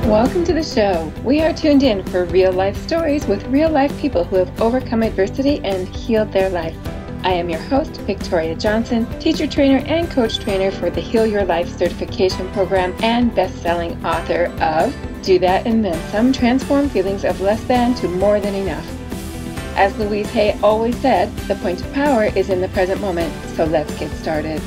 Welcome to the show. We are tuned in for real life stories with real life people who have overcome adversity and healed their life. I am your host, Victoria Johnson, teacher trainer and coach trainer for the Heal Your Life certification program and best-selling author of Do That and Then Some: Transform Feelings of Less Than to More Than Enough. As Louise Hay always said, the point of power is in the present moment, so let's get started.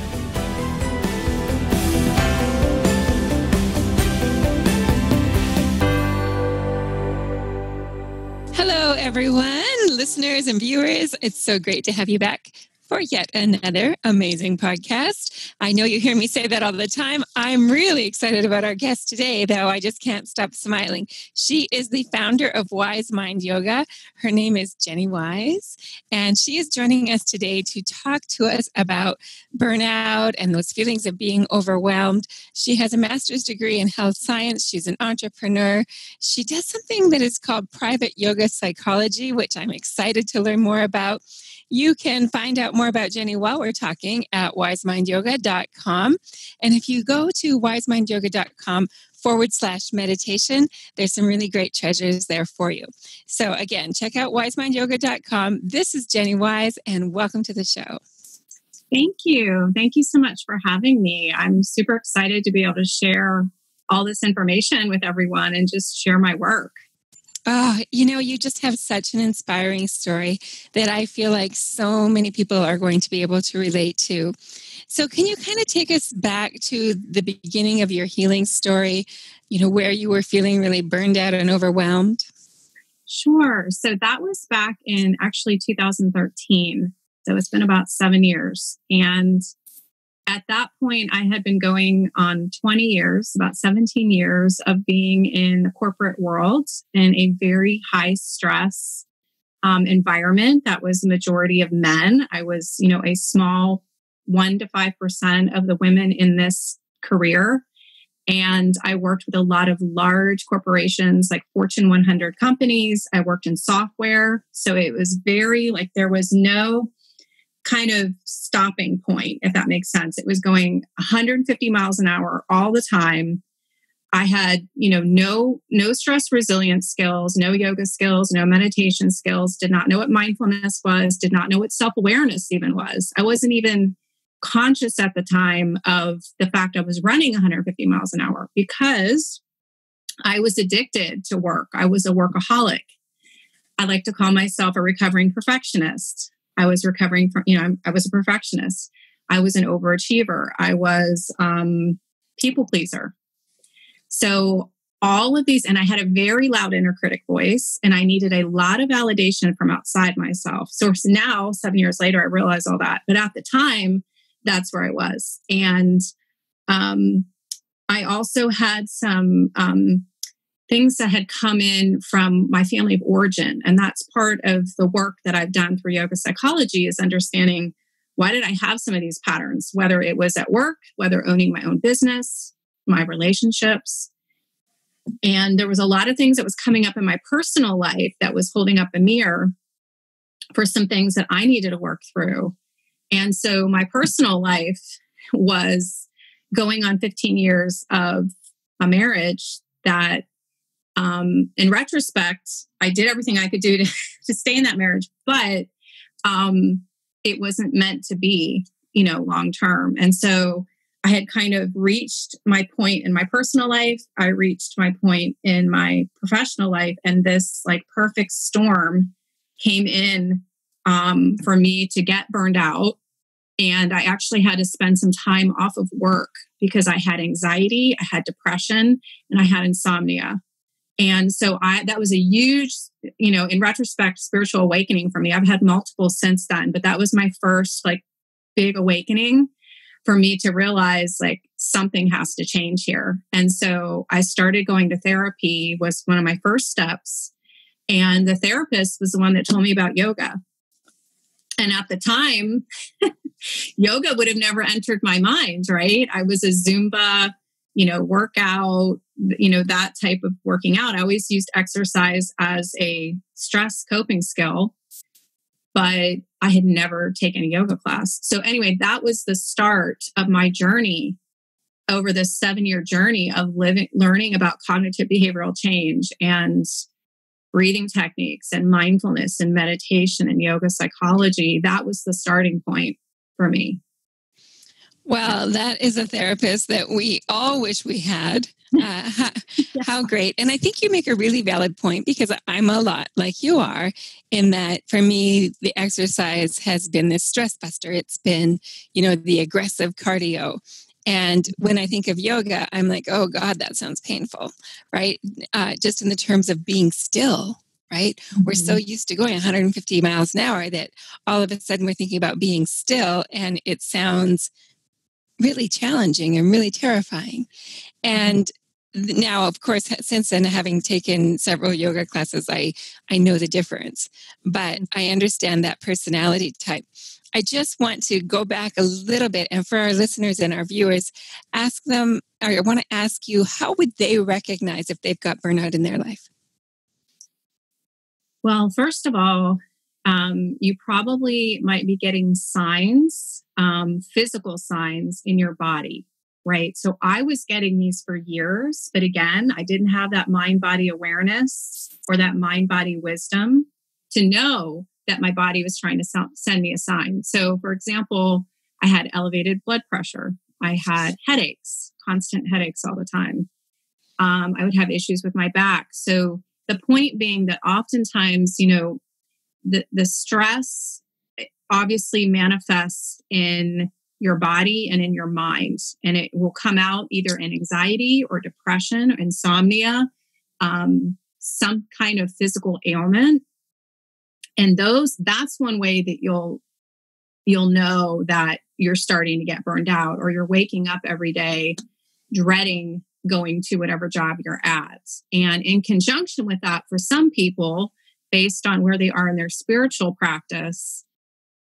Hello, everyone, listeners and viewers. It's so great to have you back for yet another amazing podcast. I know you hear me say that all the time. I'm really excited about our guest today, though. I just can't stop smiling. She is the founder of WiseMind Yoga. Her name is Jennie Wise, and she is joining us today to talk to us about burnout and those feelings of being overwhelmed. She has a master's degree in health science. She's an entrepreneur. She does something that is called private yoga psychology, which I'm excited to learn more about. You can find out more about Jennie while we're talking at wisemindyoga.com. And if you go to wisemindyoga.com/meditation, there's some really great treasures there for you. So again, check out wisemindyoga.com. This is Jennie Wise, and welcome to the show. Thank you. Thank you so much for having me. I'm super excited to be able to share all this information with everyone and just share my work. Oh, you just have such an inspiring story that I feel like so many people are going to be able to relate to. So can you kind of take us back to the beginning of your healing story, where you were feeling really burned out and overwhelmed? Sure. So that was back in actually 2013. So it's been about 7 years. And at that point, I had been going on 20 years, about 17 years of being in the corporate world in a very high stress environment that was the majority of men. I was, a small 1 to 5% of the women in this career. And I worked with a lot of large corporations like Fortune 100 companies. I worked in software. So it was very there was no kind of stopping point, if that makes sense. It was going 150 miles an hour all the time. I had, no stress resilience skills, no yoga skills, no meditation skills, did not know what mindfulness was, did not know what self-awareness even was. I wasn't even conscious at the time of the fact I was running 150 miles an hour because I was addicted to work. I was a workaholic. I like to call myself a recovering perfectionist. I was recovering from, I was a perfectionist. I was an overachiever. I was people pleaser. So all of these, and I had a very loud inner critic voice, and I needed a lot of validation from outside myself. So now, 7 years later, I realize all that. But at the time, that's where I was. And I also had some things that had come in from my family of origin. And that's part of the work that I've done through yoga psychology is understanding why did I have some of these patterns, whether it was at work, whether owning my own business, my relationships. And there was a lot of things that was coming up in my personal life that was holding up a mirror for some things that I needed to work through. And so my personal life was going on 15 years of a marriage that in retrospect, I did everything I could do to stay in that marriage, but it wasn't meant to be, long term. And so I had kind of reached my point in my personal life. I reached my point in my professional life, and this perfect storm came in for me to get burned out. And I actually had to spend some time off of work because I had anxiety, I had depression, and I had insomnia. And so that was a huge, in retrospect, spiritual awakening for me. I've had multiple since then, but that was my first big awakening for me to realize something has to change here. And so I started going to therapy, was one of my first steps. And the therapist was the one that told me about yoga. And at the time, yoga would have never entered my mind, right? I was a Zumba, workout, that type of working out. I always used exercise as a stress coping skill, but I had never taken a yoga class. So anyway, that was the start of my journey over this 7-year journey of learning about cognitive behavioral change and breathing techniques and mindfulness and meditation and yoga psychology, that was the starting point for me. Well, that is a therapist that we all wish we had. How great. And I think you make a really valid point, because I'm a lot like you are, in that for me, the exercise has been this stress buster. It's been, the aggressive cardio. And when I think of yoga, I'm like, oh God, that sounds painful, right? Just in the terms of being still, right? Mm-hmm. We're so used to going 150 miles an hour that all of a sudden we're thinking about being still, and it sounds really challenging and really terrifying. And now, of course, since then, having taken several yoga classes, I know the difference, but I understand that personality type. I just want to go back a little bit, and for our listeners and our viewers, I want to ask you, how would they recognize if they've got burnout in their life? Well, first of all, you probably might be getting signs, physical signs in your body, right? So I was getting these for years, but again, I didn't have that mind-body awareness or that mind-body wisdom to know that my body was trying to send me a sign. So for example, I had elevated blood pressure. I had headaches, constant headaches all the time. I would have issues with my back. So the point being that oftentimes, the stress obviously manifests in your body and in your mind, and it will come out either in anxiety or depression, or insomnia, some kind of physical ailment. And that's one way that you'll know that you're starting to get burned out, or you're waking up every day dreading going to whatever job you're at. And in conjunction with that, for some people, based on where they are in their spiritual practice,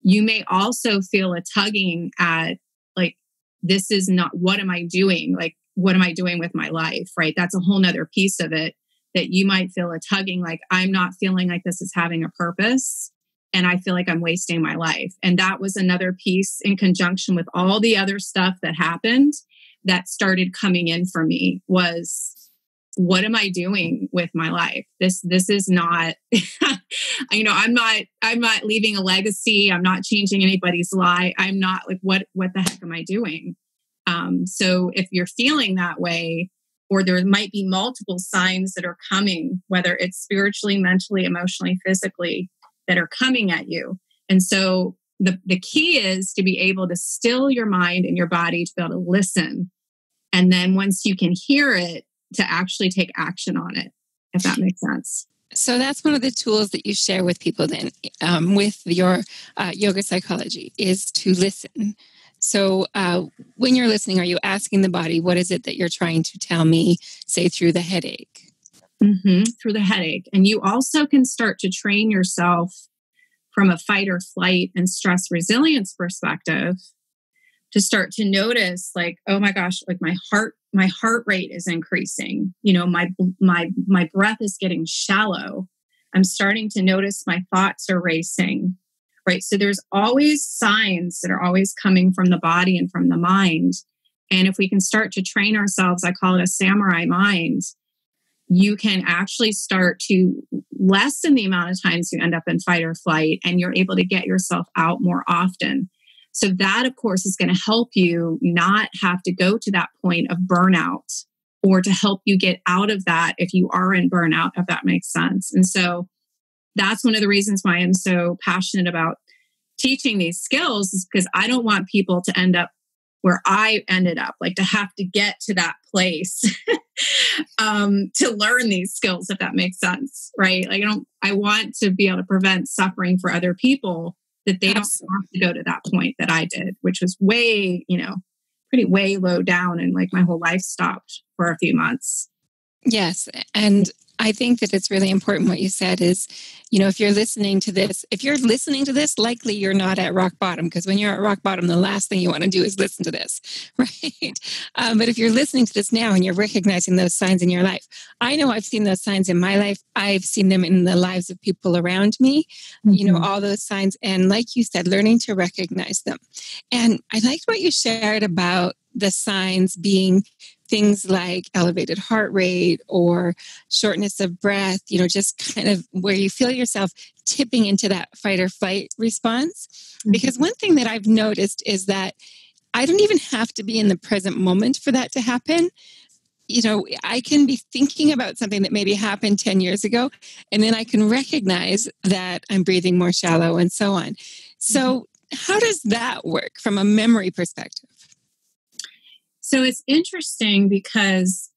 you may also feel a tugging at, like, this is not, what am I doing? Like, what am I doing with my life? Right? That's a whole nother piece of it, that you might feel a tugging, like, I'm not feeling like this is having a purpose, and I feel like I'm wasting my life. And that was another piece in conjunction with all the other stuff that happened that started coming in for me, was, what am I doing with my life? This is not, I'm not leaving a legacy. I'm not changing anybody's life. I'm not, like, what the heck am I doing? So if you're feeling that way, or there might be multiple signs that are coming, whether it's spiritually, mentally, emotionally, physically, that are coming at you. And so the key is to be able to still your mind and your body, to be able to listen. And then once you can hear it, to actually take action on it, if that makes sense. So that's one of the tools that you share with people then, with your yoga psychology, is to listen. So when you're listening, are you asking the body, what is it that you're trying to tell me, say, through the headache? Mm-hmm, through the headache. And you also can start to train yourself from a fight or flight and stress resilience perspective to start to notice, like, oh my gosh, like my heart rate is increasing. My breath is getting shallow. I'm starting to notice my thoughts are racing, right? So there's always signs that are always coming from the body and from the mind. And if we can start to train ourselves, I call it a samurai mind, you can actually start to lessen the amount of times you end up in fight or flight, and you're able to get yourself out more often. So that, of course, is going to help you not have to go to that point of burnout, or to help you get out of that if you are in burnout, if that makes sense. And so that's one of the reasons why I'm so passionate about teaching these skills, is because I don't want people to end up where I ended up, like to have to get to that place to learn these skills, if that makes sense, right? Like I want to be able to prevent suffering for other people, that they don't have to go to that point that I did, which was way, way low down, and like my whole life stopped for a few months. Yes. And I think that it's really important what you said is, if you're listening to this, likely you're not at rock bottom, because when you're at rock bottom, the last thing you want to do is listen to this, right? But if you're listening to this now and you're recognizing those signs in your life, I know I've seen those signs in my life. I've seen them in the lives of people around me, all those signs. And like you said, learning to recognize them. And I liked what you shared about the signs being things like elevated heart rate or shortness of breath, just kind of where you feel yourself tipping into that fight or flight response. Because one thing that I've noticed is that I don't even have to be in the present moment for that to happen. I can be thinking about something that maybe happened 10 years ago, and then I can recognize that I'm breathing more shallow and so on. So how does that work from a memory perspective? So it's interesting because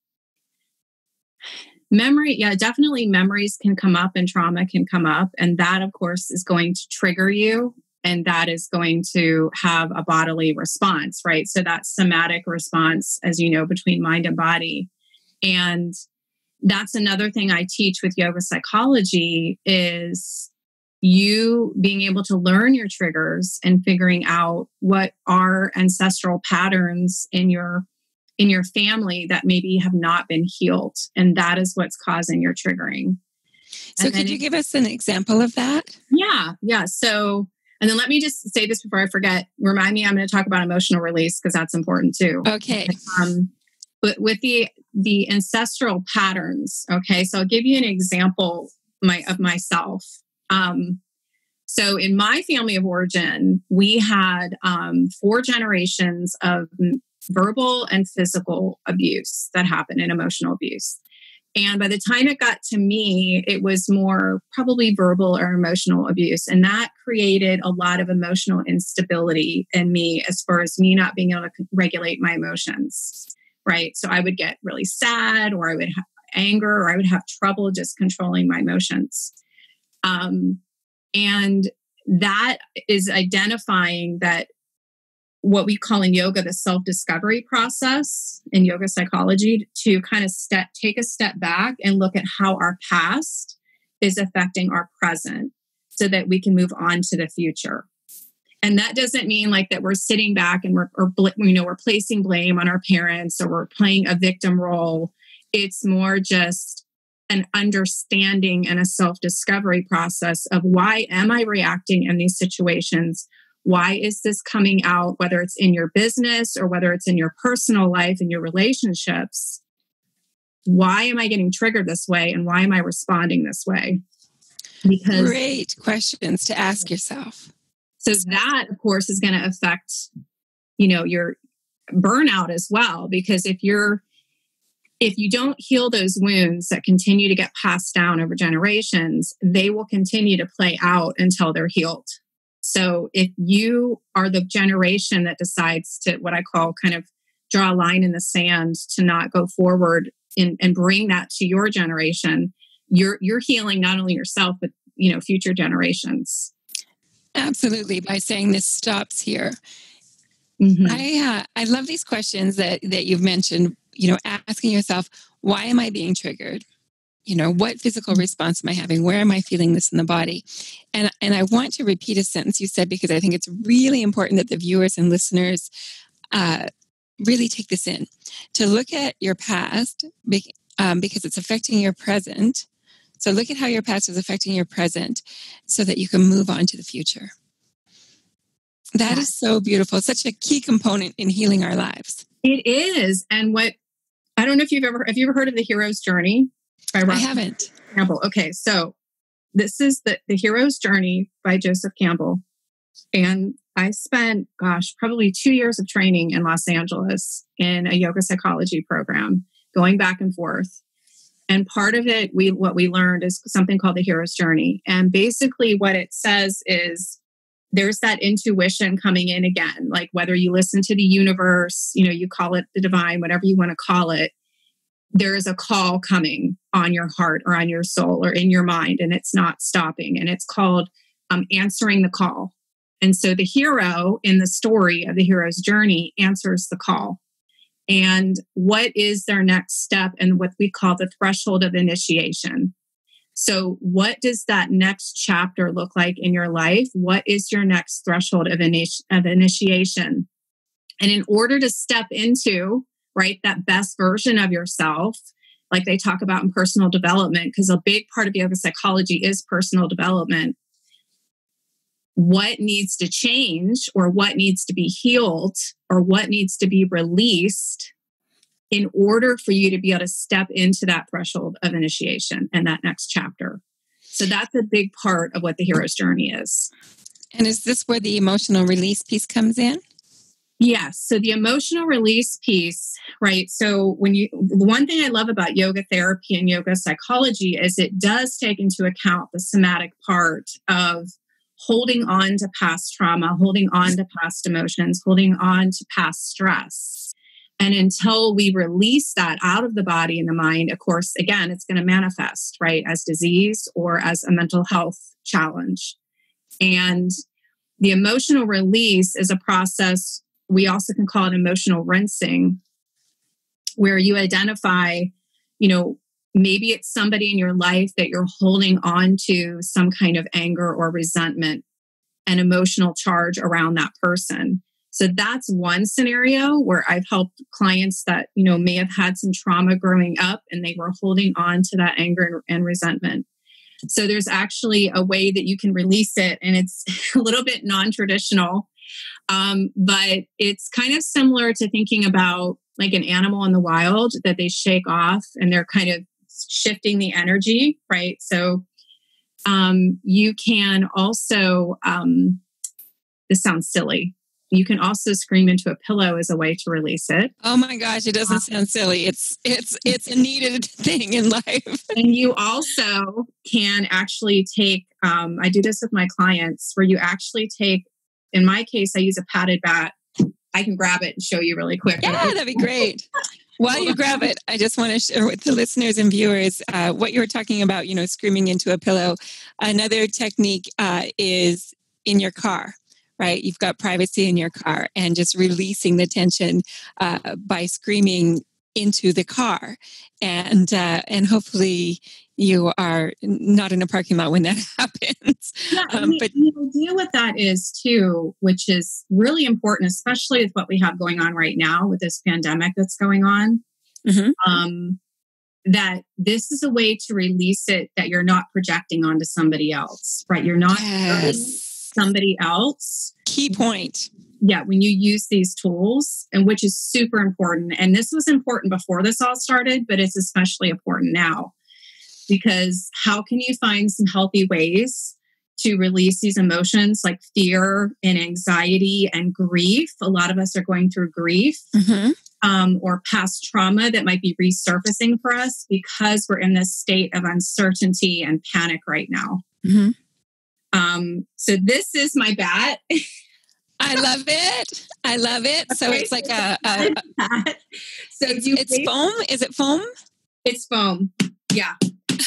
definitely memories can come up and trauma can come up. And that, of course, is going to trigger you. And that is going to have a bodily response, right? So that somatic response, as you know, between mind and body. And that's another thing I teach with yoga psychology is you being able to learn your triggers and figuring out what are ancestral patterns in your family that maybe have not been healed. And that is what's causing your triggering. So could you give us an example of that? Yeah. So, and then let me just say this before I forget. Remind me, I'm going to talk about emotional release because that's important too. Okay. But with the ancestral patterns, okay, so I'll give you an example of myself. So in my family of origin, we had 4 generations of verbal and physical abuse that happened and emotional abuse. And by the time it got to me, it was more probably verbal or emotional abuse. And that created a lot of emotional instability in me as far as me not being able to regulate my emotions, right? So I would get really sad, or I would have anger, or I would have trouble just controlling my emotions. And that is identifying that what we call in yoga the self-discovery process in yoga psychology, to kind of take a step back and look at how our past is affecting our present so that we can move on to the future. And that doesn't mean like that we're sitting back and we're placing blame on our parents or we're playing a victim role. It's more just an understanding and a self-discovery process of why am I reacting in these situations? Why is this coming out, whether it's in your business or whether it's in your personal life and your relationships? Why am I getting triggered this way? And why am I responding this way? Because great questions to ask yourself. So that, of course, is going to affect, your burnout as well. Because if you don't heal those wounds that continue to get passed down over generations, they will continue to play out until they're healed. So if you are the generation that decides to, what I call kind of draw a line in the sand to not go forward and bring that to your generation, you're healing not only yourself, but, future generations. Absolutely. By saying this stops here. Mm-hmm. I love these questions that you've mentioned, asking yourself, why am I being triggered? What physical response am I having? Where am I feeling this in the body? And I want to repeat a sentence you said, because I think it's really important that the viewers and listeners really take this in, to look at your past because it's affecting your present. So look at how your past is affecting your present so that you can move on to the future. That is so beautiful. Such a key component in healing our lives. It is. And I don't know if have you ever heard of The Hero's Journey? I haven't. Campbell. Okay. So this is the Hero's Journey by Joseph Campbell. And I spent, probably 2 years of training in Los Angeles in a yoga psychology program, going back and forth. And part of it, what we learned is something called the Hero's Journey. And basically what it says is there's that intuition coming in again, like whether you listen to the universe, you call it the divine, whatever you want to call it, there is a call coming on your heart or on your soul or in your mind, and it's not stopping. And it's called answering the call. And so the hero in the story of the hero's journey answers the call. And what is their next step and what we call the threshold of initiation. So what does that next chapter look like in your life? What is your next threshold of initiation? And in order to step into, right, that best version of yourself, like they talk about in personal development, because a big part of yoga psychology is personal development. what needs to change or what needs to be healed or what needs to be released in order for you to be able to step into that threshold of initiation and that next chapter. So that's a big part of what the hero's journey is. And is this where the emotional release piece comes in? Yes. So the emotional release piece, right? So the one thing I love about yoga therapy and yoga psychology is it does take into account the somatic part of holding on to past trauma, holding on to past emotions, holding on to past stress. And until we release that out of the body and the mind, of course, again, it's going to manifest, right, as disease or as a mental health challenge. And the emotional release is a process. We also can call it emotional rinsing, where you identify, maybe it's somebody in your life that you're holding on to some kind of anger or resentment and emotional charge around that person. So that's one scenario where I've helped clients that, may have had some trauma growing up and they were holding on to that anger and resentment. So there's actually a way that you can release it, and it's a little bit non-traditional, but it's kind of similar to thinking about like an animal in the wild that they shake off and they're kind of shifting the energy, right? So you can also, this sounds silly, you can also scream into a pillow as a way to release it. Oh my gosh, it doesn't sound silly. It's a needed thing in life. And you also can actually take, I do this with my clients, where you actually take, in my case, I use a padded bat. I can grab it and show you really quick. Yeah, that'd be great. While you grab it, I just want to share with the listeners and viewers what you were talking about, screaming into a pillow. Another technique is in your car. Right? You've got privacy in your car and just releasing the tension by screaming into the car. And hopefully you are not in a parking lot when that happens. Yeah, but the idea with that is too, which is really important, especially with what we have going on right now with this pandemic that's going on, that this is a way to release it that you're not projecting onto somebody else, right? You're not somebody else. Key point. Yeah, when you use these tools, and which is super important. And this was important before this all started, but it's especially important now, because how can you find some healthy ways to release these emotions like fear and anxiety and grief? A lot of us are going through grief or past trauma that might be resurfacing for us because we're in this state of uncertainty and panic right now. So this is my bat. I love it. I love it. Okay, so it's like it's foam. Is it foam? It's foam. Yeah.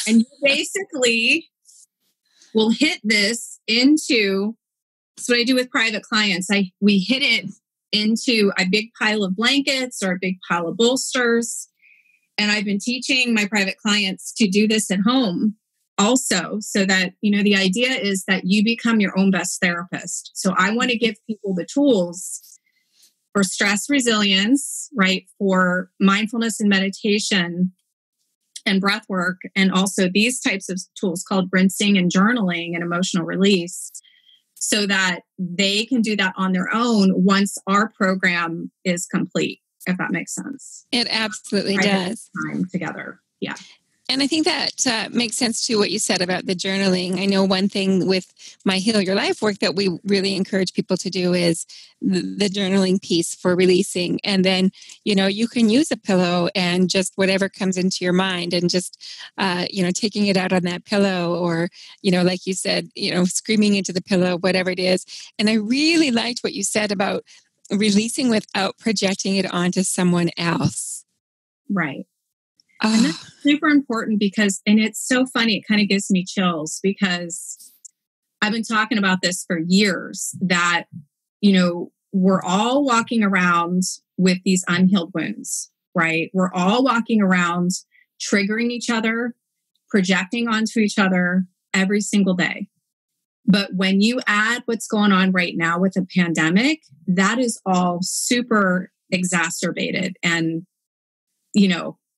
And you basically will hit this into, that's what I do with private clients. We hit it into a big pile of blankets or a big pile of bolsters. And I've been teaching my private clients to do this at home also, so that, the idea is that you become your own best therapist. So I want to give people the tools for stress resilience, right? For mindfulness and meditation and breath work. And also these types of tools called rinsing and journaling and emotional release, so that they can do that on their own once our program is complete, if that makes sense. It absolutely does. Time together. Yeah. And I think that makes sense to what you said about the journaling. I know one thing with my Heal Your Life work that we really encourage people to do is the journaling piece for releasing. And then, you can use a pillow and just whatever comes into your mind and just, taking it out on that pillow or, like you said, screaming into the pillow, whatever it is. And I really liked what you said about releasing without projecting it onto someone else. Right. And that's super important because, and it's so funny, it kind of gives me chills because I've been talking about this for years that, we're all walking around with these unhealed wounds, right? We're all walking around triggering each other, projecting onto each other every single day. But when you add what's going on right now with the pandemic, that is all super exacerbated and,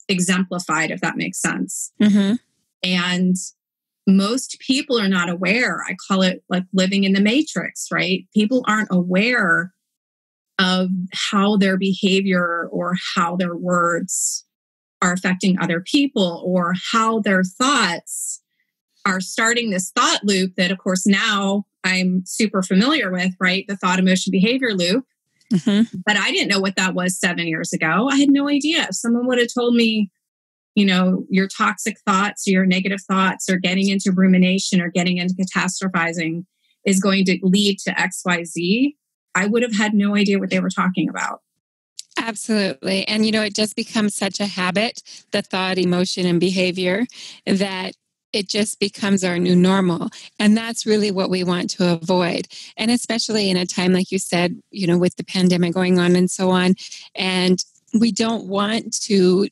exemplified, if that makes sense. And most people are not aware. I call it like living in the matrix, right? People aren't aware of how their behavior or how their words are affecting other people, or how their thoughts are starting this thought loop that, of course, now I'm super familiar with, right? The thought, emotion, behavior loop. Mm-hmm. But I didn't know what that was 7 years ago. I had no idea. If someone would have told me, your toxic thoughts, your negative thoughts, or getting into rumination or getting into catastrophizing is going to lead to XYZ, I would have had no idea what they were talking about. Absolutely. And, it just becomes such a habit, the thought, emotion, and behavior, that it just becomes our new normal. And that's really what we want to avoid. And especially in a time, like you said, with the pandemic going on and so on. And we don't want to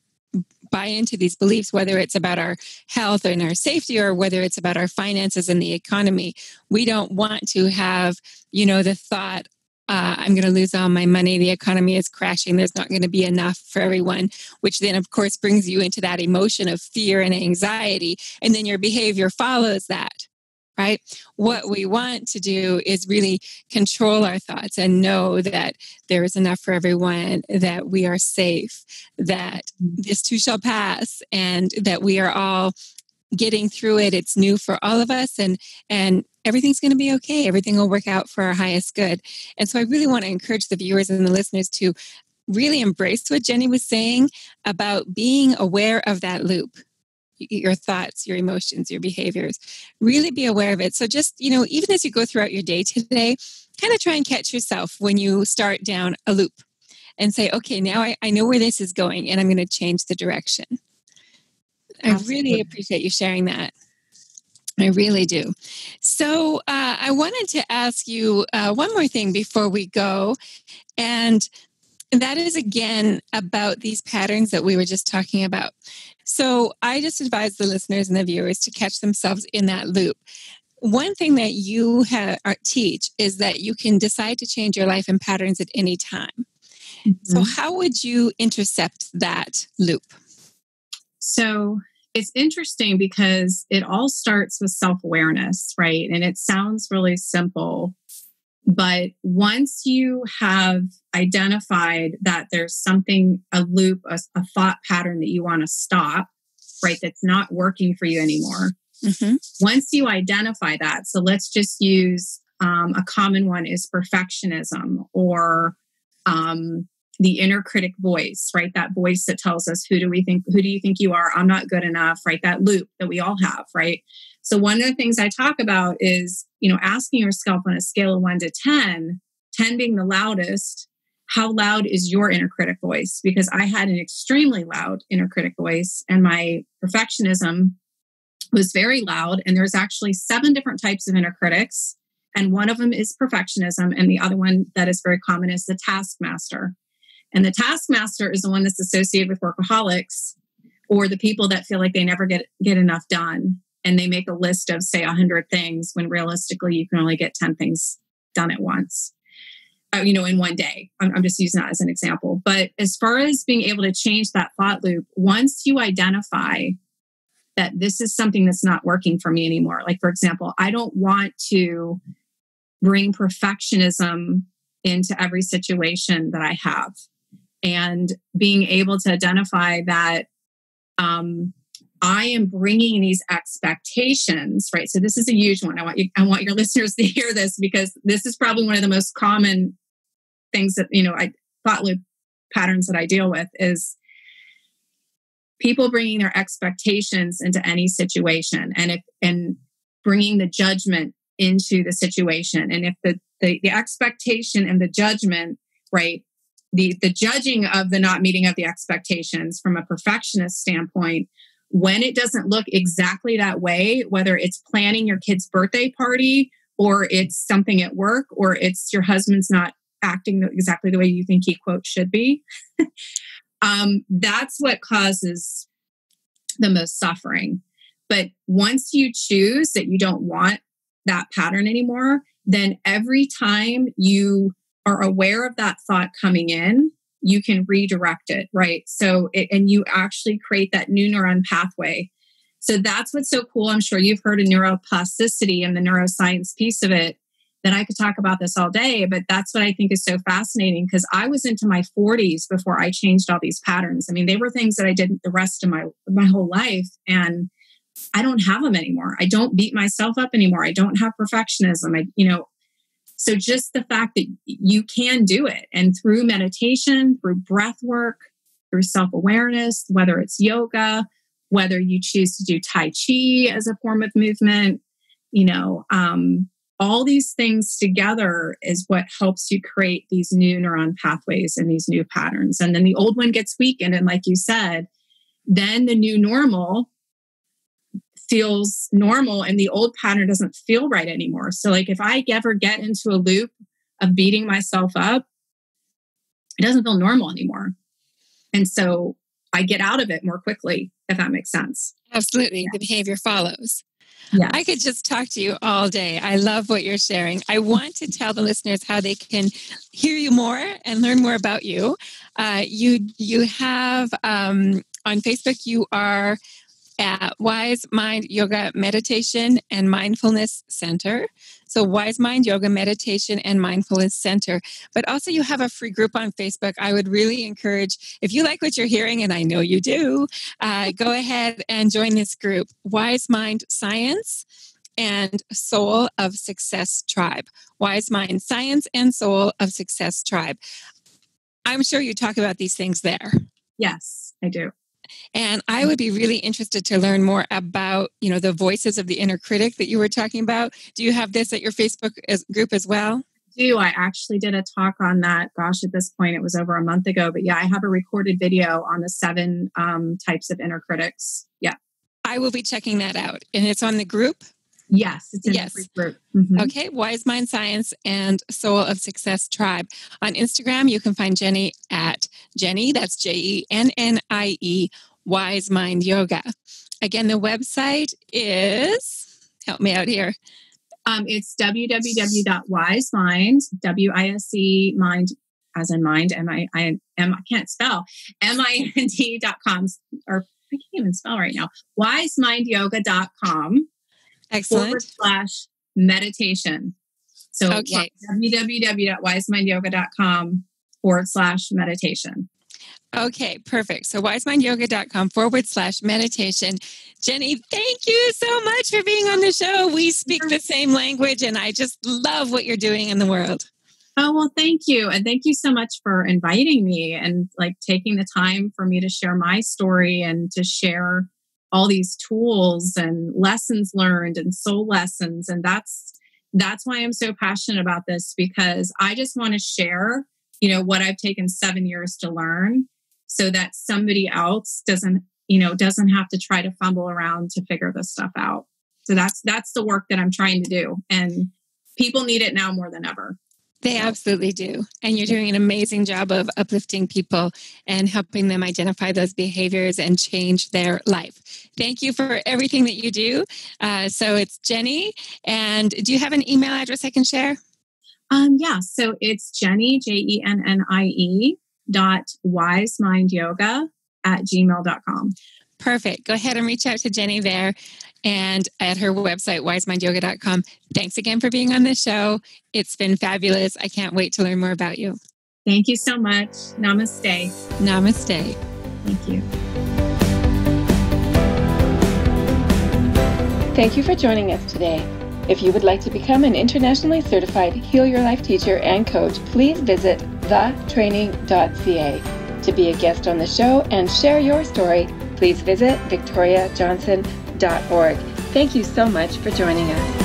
buy into these beliefs, whether it's about our health and our safety, or whether it's about our finances and the economy. We don't want to have, the thought, I'm going to lose all my money. The economy is crashing. There's not going to be enough for everyone, which then, of course, brings you into that emotion of fear and anxiety. And then your behavior follows that, right? What we want to do is really control our thoughts and know that there is enough for everyone, that we are safe, that this too shall pass, and that we are all getting through it. It's new for all of us, and everything's going to be okay. Everything will work out for our highest good. And so I really want to encourage the viewers and the listeners to really embrace what Jennie was saying about being aware of that loop. Your thoughts, your emotions, your behaviors, really be aware of it. So just, even as you go throughout your day today, kind of try and catch yourself when you start down a loop and say, okay, now I know where this is going, and I'm going to change the direction. Absolutely. I really appreciate you sharing that. I really do. So I wanted to ask you one more thing before we go. And that is, again, about these patterns that we were just talking about. So I just advise the listeners and the viewers to catch themselves in that loop. One thing that you teach is that you can decide to change your life and patterns at any time. Mm-hmm. So how would you intercept that loop? So it's interesting because it all starts with self-awareness, right? And it sounds really simple. But once you have identified that there's something, a loop, a thought pattern that you want to stop, right, that's not working for you anymore. Mm-hmm. Once you identify that, so let's just use a common one is perfectionism, or the inner critic voice, right? That voice that tells us, who do you think you are? I'm not good enough, right? That loop that we all have, right? So one of the things I talk about is, asking yourself on a scale of 1 to 10, 10 being the loudest, how loud is your inner critic voice? Because I had an extremely loud inner critic voice, and my perfectionism was very loud. And there's actually 7 different types of inner critics. And one of them is perfectionism. And the other one that is very common is the taskmaster. And the taskmaster is the one that's associated with workaholics, or the people that feel like they never get enough done. And they make a list of, say, 100 things when realistically you can only get 10 things done at once, in one day. I'm just using that as an example. But as far as being able to change that thought loop, once you identify that this is something that's not working for me anymore, like, for example, I don't want to bring perfectionism into every situation that I have. And being able to identify that I am bringing these expectations, right? So this is a huge one. I want your listeners to hear this, because this is probably one of the most common things that, thought loop patterns that I deal with is people bringing their expectations into any situation, and bringing the judgment into the situation. And if the expectation and the judgment, right, the judging of the not meeting of the expectations from a perfectionist standpoint, when it doesn't look exactly that way, whether it's planning your kid's birthday party, or it's something at work, or it's your husband's not acting exactly the way you think he, quote, should be, that's what causes the most suffering. But once you choose that you don't want that pattern anymore, then every time you are aware of that thought coming in, you can redirect it, right? So, and you actually create that new neuron pathway. So that's what's so cool. I'm sure you've heard of neuroplasticity and the neuroscience piece of it, that I could talk about this all day, but that's what I think is so fascinating, because I was into my 40s before I changed all these patterns. I mean, they were things that I did the rest of my whole life, and I don't have them anymore. I don't beat myself up anymore. I don't have perfectionism. So just the fact that you can do it, and through meditation, through breath work, through self-awareness, whether it's yoga, whether you choose to do Tai Chi as a form of movement, all these things together is what helps you create these new neuron pathways and these new patterns. And then the old one gets weakened. And like you said, then the new normal feels normal and the old pattern doesn't feel right anymore. So like if I ever get into a loop of beating myself up, it doesn't feel normal anymore. And so I get out of it more quickly, if that makes sense. Absolutely. Yeah. The behavior follows. Yes. I could just talk to you all day. I love what you're sharing. I want to tell the listeners how they can hear you more and learn more about you. You have on Facebook, you are at WiseMind Yoga Meditation and Mindfulness Center. So WiseMind Yoga Meditation and Mindfulness Center. But also you have a free group on Facebook. I would really encourage, if you like what you're hearing, and I know you do, go ahead and join this group, WiseMind Science and Soul of Success Tribe. WiseMind Science and Soul of Success Tribe. I'm sure you talk about these things there. Yes, I do. And I would be really interested to learn more about, the voices of the inner critic that you were talking about. Do you have this at your Facebook group as well? I actually did a talk on that. Gosh, at this point, it was over a month ago. But yeah, I have a recorded video on the 7 types of inner critics. Yeah. I will be checking that out. And it's on the group? Yes, it's in the free group. Mm-hmm. Okay, WiseMind Science and Soul of Success Tribe. On Instagram, you can find Jennie at Jennie, that's Jennie, WiseMind Yoga. Again, the website is, help me out here. It's www.wisemind, W-I-S-E, mind, as in mind, I can't spell, mind.com, or I can't even spell right now, wisemindyoga.com. Excellent. /meditation. So okay. www.wisemindyoga.com/meditation. Okay, perfect. So wisemindyoga.com /meditation. Jennie, thank you so much for being on the show. We speak the same language and I just love what you're doing in the world. Oh, well, thank you. And thank you so much for inviting me and taking the time for me to share my story and to share all these tools and lessons learned and soul lessons. And that's why I'm so passionate about this, because I just want to share, what I've taken 7 years to learn so that somebody else doesn't have to try to fumble around to figure this stuff out. So that's the work that I'm trying to do. And people need it now more than ever. They absolutely do. And you're doing an amazing job of uplifting people and helping them identify those behaviors and change their life. Thank you for everything that you do. So it's Jennie. And do you have an email address I can share? Yeah. So it's Jennie, JENNIE .wisemindyoga@gmail.com. Perfect. Go ahead and reach out to Jennie there and at her website, wisemindyoga.com. Thanks again for being on the show. It's been fabulous. I can't wait to learn more about you. Thank you so much. Namaste. Namaste. Thank you. Thank you for joining us today. If you would like to become an internationally certified Heal Your Life teacher and coach, please visit thetraining.ca. To be a guest on the show and share your story, please visit victoriajohnson.org. Thank you so much for joining us.